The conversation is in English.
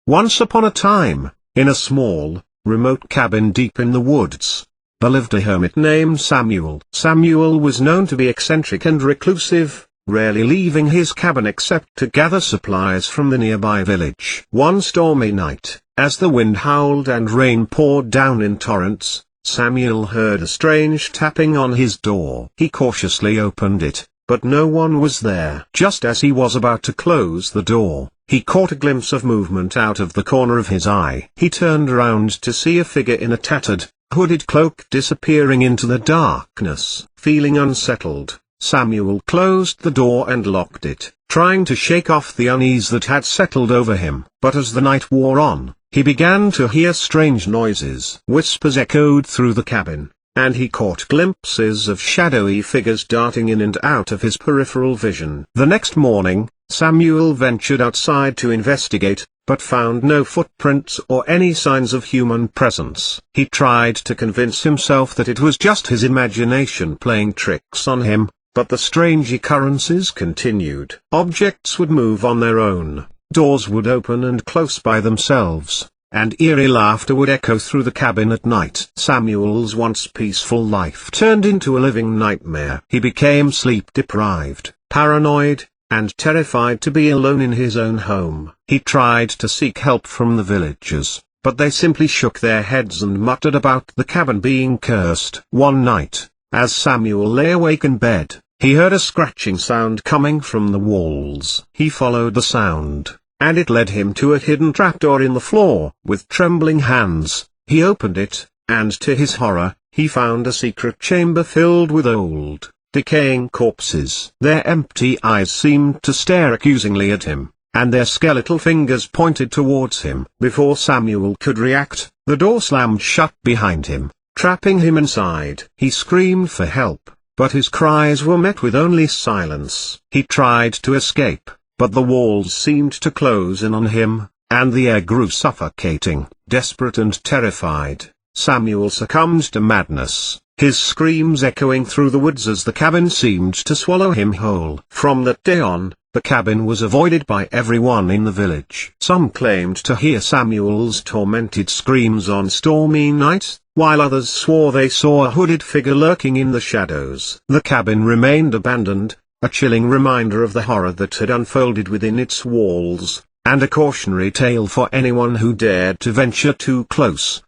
Once upon a time, in a small, remote cabin deep in the woods, there lived a hermit named Samuel. Samuel was known to be eccentric and reclusive, rarely leaving his cabin except to gather supplies from the nearby village. One stormy night, as the wind howled and rain poured down in torrents, Samuel heard a strange tapping on his door. He cautiously opened it, but no one was there. Just as he was about to close the door, he caught a glimpse of movement out of the corner of his eye. He turned around to see a figure in a tattered, hooded cloak disappearing into the darkness. Feeling unsettled, Samuel closed the door and locked it, trying to shake off the unease that had settled over him. But as the night wore on, he began to hear strange noises. Whispers echoed through the cabin, and he caught glimpses of shadowy figures darting in and out of his peripheral vision. The next morning, Samuel ventured outside to investigate, but found no footprints or any signs of human presence. He tried to convince himself that it was just his imagination playing tricks on him, but the strange occurrences continued. Objects would move on their own, doors would open and close by themselves, and eerie laughter would echo through the cabin at night. Samuel's once peaceful life turned into a living nightmare. He became sleep-deprived, paranoid, and terrified to be alone in his own home. He tried to seek help from the villagers, but they simply shook their heads and muttered about the cabin being cursed. One night, as Samuel lay awake in bed, he heard a scratching sound coming from the walls. He followed the sound, and it led him to a hidden trapdoor in the floor. With trembling hands, he opened it, and to his horror, he found a secret chamber filled with old, decaying corpses. Their empty eyes seemed to stare accusingly at him, and their skeletal fingers pointed towards him. Before Samuel could react, the door slammed shut behind him, trapping him inside. He screamed for help, but his cries were met with only silence. He tried to escape, but the walls seemed to close in on him, and the air grew suffocating. Desperate and terrified, Samuel succumbed to madness, his screams echoing through the woods as the cabin seemed to swallow him whole. From that day on, the cabin was avoided by everyone in the village. Some claimed to hear Samuel's tormented screams on stormy nights, while others swore they saw a hooded figure lurking in the shadows. The cabin remained abandoned, a chilling reminder of the horror that had unfolded within its walls, and a cautionary tale for anyone who dared to venture too close.